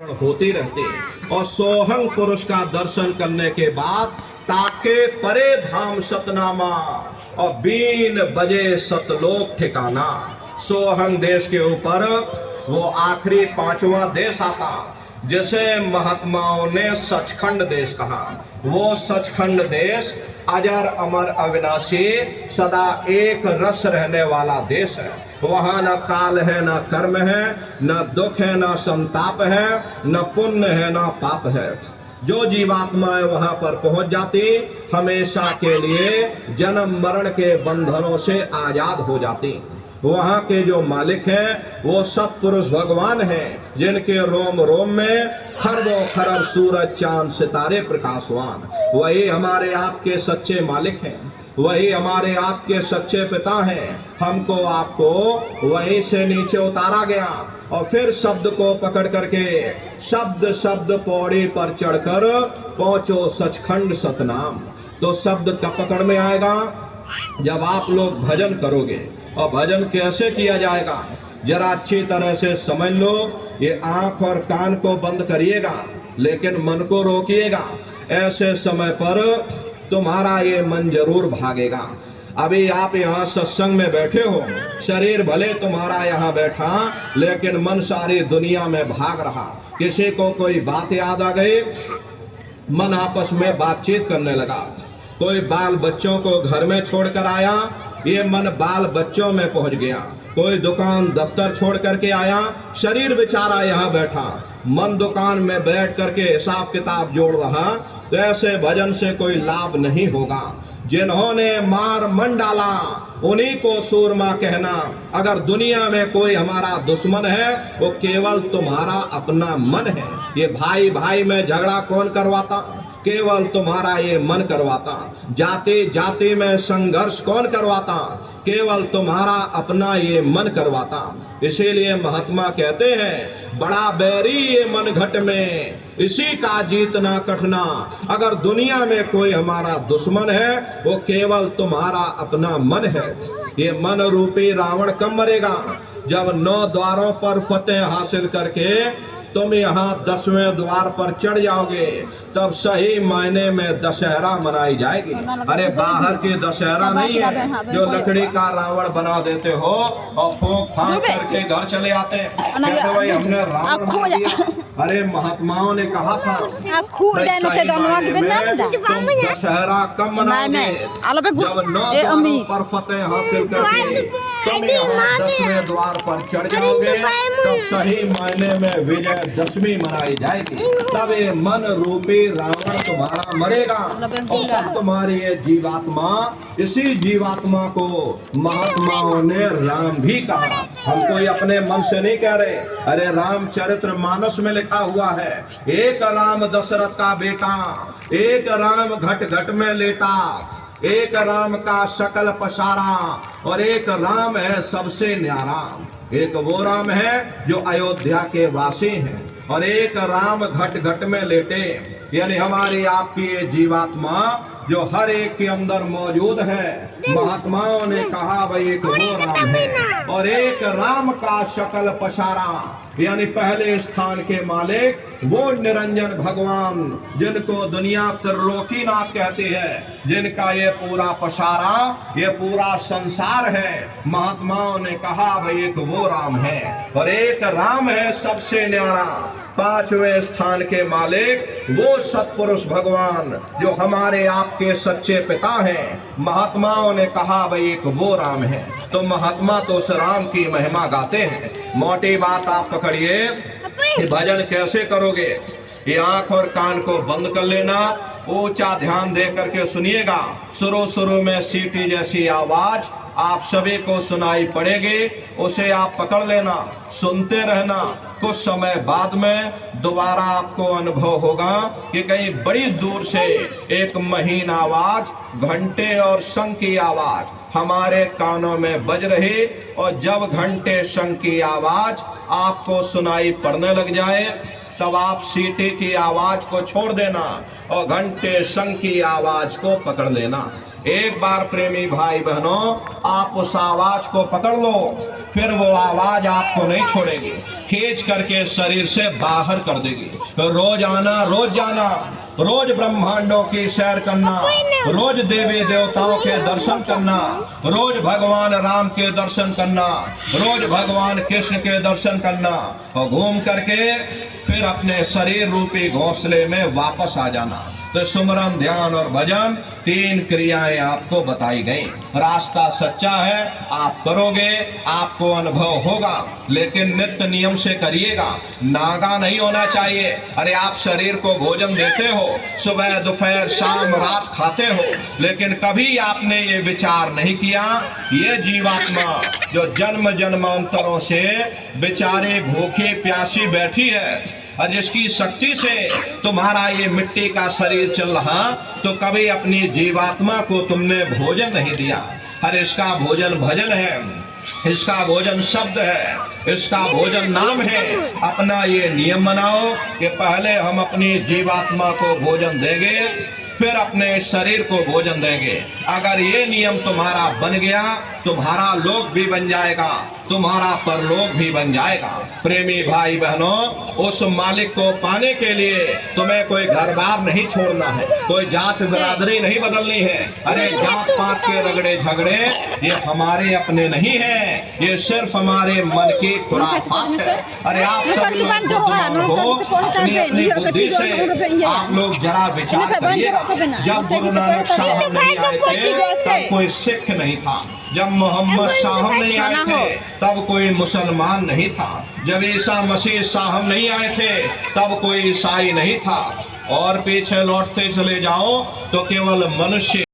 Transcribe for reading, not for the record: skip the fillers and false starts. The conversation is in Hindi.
होती रहती और सोहंग पुरुष का दर्शन करने के बाद ताके परे धाम सतनामा और बीन बजे सतलोक ठिकाना। सोहंग देश के ऊपर वो आखिरी पांचवा देश आता जिसे महात्माओं ने सचखंड देश कहा। वो सचखंड देश अजर अमर अविनाशी सदा एक रस रहने वाला देश है। वहाँ न काल है, न कर्म है, न दुख है, न संताप है, न पुण्य है, न पाप है। जो जीवात्माएं वहां पर पहुंच जाती हमेशा के लिए जन्म मरण के बंधनों से आजाद हो जाती। वहाँ के जो मालिक हैं वो सत्पुरुष भगवान हैं जिनके रोम रोम में खरबों खरब सूरज चांद सितारे प्रकाशवान। वही हमारे आपके सच्चे मालिक हैं, वही हमारे आपके सच्चे पिता हैं। हमको आपको वहीं से नीचे उतारा गया और फिर शब्द को पकड़ करके शब्द शब्द पौड़ी पर चढ़कर पहुंचो सचखंड सतनाम। तो शब्द कब पकड़ में आएगा? जब आप लोग भजन करोगे। और भजन कैसे किया जाएगा जरा अच्छी तरह से समझ लो। ये आंख और कान को बंद करिएगा लेकिन मन को रोकिएगा। ऐसे समय पर तुम्हारा ये मन जरूर भागेगा। अभी आप यहाँ सत्संग में बैठे हो, शरीर भले तुम्हारा यहाँ बैठा लेकिन मन सारी दुनिया में भाग रहा। किसी को कोई बात याद आ गई, मन आपस में बातचीत करने लगा। कोई बाल बच्चों को घर में छोड़कर आया, ये मन बाल बच्चों में पहुंच गया। कोई दुकान दफ्तर छोड़ करके आया, शरीर बेचारा यहाँ बैठा, मन दुकान में बैठ करके हिसाब किताब जोड़ रहा। तो ऐसे भजन से कोई लाभ नहीं होगा। जिन्होंने मार मन डाला उन्हीं को सूरमा कहना। अगर दुनिया में कोई हमारा दुश्मन है वो केवल तुम्हारा अपना मन है। ये भाई भाई में झगड़ा कौन करवाता? केवल तुम्हारा ये मन करवाता। जाति जाति में संघर्ष कौन करवाता? केवल तुम्हारा अपना ये मन करवाता। इसीलिए महात्मा कहते हैं बड़ा बैरी ये मन घट में, इसी का जीतना कठिना। अगर दुनिया में कोई हमारा दुश्मन है वो केवल तुम्हारा अपना मन है। ये मन रूपी रावण कब मरेगा? जब 9 द्वारों पर फतेह हासिल करके तुम यहाँ 10वें द्वार पर चढ़ जाओगे तब सही मायने में दशहरा मनाई जाएगी। अरे बाहर के दशहरा नहीं है जो लकड़ी का रावण बना देते हो और फूंक फांक करके घर चले आते हैं। कहते भाई हमने रावण बना दिया। अरे महात्माओं ने कहा था तुम दशहरा कब मनाओगे? जब 9 द्वारों पर फतेह हासिल करके तुम यहाँ 10वें द्वार पर चढ़ जाओगे तब सही मायने में विजय दशमी मनाई जाएगी। तब ये मन रूपी रावण तुम्हारा मरेगा और तब तुम्हारी ये जीवात्मा, इसी जीवात्मा को महात्माओं ने राम भी कहा। हम कोई अपने मन से नहीं कह रहे। अरे रामचरित्र मानस में लिखा हुआ है, एक राम दशरथ का बेटा, एक राम घट घट में लेटा, एक राम का सकल पसारा और एक राम है सबसे न्यारा। एक वो राम है जो अयोध्या के वासी हैं और एक राम घट घट में लेटे, यानी हमारी आपकी ये जीवात्मा जो हर एक के अंदर मौजूद है। महात्माओं ने कहा भाई एक वो राम है और एक राम का शकल पसारा, यानी पहले स्थान के मालिक वो निरंजन भगवान जिनको दुनिया त्रिलोकीनाथ कहती है, जिनका ये पूरा पसारा, ये पूरा संसार है। महात्माओं ने कहा भाई एक वो राम है और एक राम है सबसे न्यारा। 5वें स्थान के मालिक वो सत्पुरुष भगवान जो हमारे आपके सच्चे पिता हैं। महात्माओं ने कहा भाई एक वो राम है। तो महात्मा तो उस राम की महिमा गाते हैं। मोटी बात आप पकड़िए, भजन कैसे करोगे? ये आंख और कान को बंद कर लेना, ऊंचा ध्यान दे करके सुनिएगा। शुरू में सीटी जैसी आवाज आप सभी को सुनाई पड़ेगी, उसे आप पकड़ लेना, सुनते रहना। कुछ समय बाद में दोबारा आपको अनुभव होगा कि कहीं बड़ी दूर से एक महीन आवाज, घंटे और शंख की आवाज हमारे कानों में बज रही। और जब घंटे शंख की आवाज आपको सुनाई पड़ने लग जाए तब आप सीटी की आवाज को छोड़ देना और घंटे शंख की आवाज को पकड़ लेना। एक बार प्रेमी भाई बहनों आप उस आवाज को पकड़ लो, फिर वो आवाज आपको नहीं छोड़ेगी, खींच करके शरीर से बाहर कर देगी। रोज आना, रोज जाना, रोज ब्रह्मांडों की सैर करना, रोज देवी देवताओं के दर्शन करना, रोज भगवान राम के दर्शन करना, रोज भगवान कृष्ण के दर्शन करना और घूम करके फिर अपने शरीर रूपी घोंसले में वापस आ जाना। तो सुमरन, ध्यान और भजन 3 क्रियाएं आपको बताई गई। रास्ता सच्चा है, आप करोगे आपको अनुभव होगा, लेकिन नित्य नियम से करिएगा, नागा नहीं होना चाहिए। अरे आप शरीर को भोजन देते हो, सुबह दोपहर शाम रात खाते हो, लेकिन कभी आपने ये विचार नहीं किया ये जीवात्मा जो जन्म जन्मांतरों से बेचारे भूखी प्यासी बैठी है और जिसकी शक्ति से तुम्हारा ये मिट्टी का शरीर चल रहा, तो कभी अपनी जीवात्मा को तुमने भोजन नहीं दिया। अरे इसका भोजन भजन है, इसका भोजन शब्द है, इसका भोजन नाम है। अपना ये नियम बनाओ कि पहले हम अपनी जीवात्मा को भोजन देंगे, फिर अपने शरीर को भोजन देंगे। अगर ये नियम तुम्हारा बन गया, तुम्हारा लोक भी बन जाएगा, तुम्हारा परलोक भी बन जाएगा। प्रेमी भाई बहनों, उस मालिक को पाने के लिए तुम्हें कोई घर बार नहीं छोड़ना है, कोई जात बिरादरी नहीं बदलनी है। अरे जात पात के रगड़े झगड़े ये हमारे अपने नहीं है, ये सिर्फ हमारे मन की खुराफात है। अरे आप सब लोग बुद्धिमान हो, अपनी अपनी बुद्धि से आप लोग जरा विचार करिएगा। जब गुरु नानक साहब नहीं आए थे तब कोई सिख नहीं था, जब मोहम्मद साहब नहीं आए थे तब कोई मुसलमान नहीं था, जब ईसा मसीह साहब नहीं आए थे तब कोई ईसाई नहीं था। और पीछे लौटते चले जाओ तो केवल मनुष्य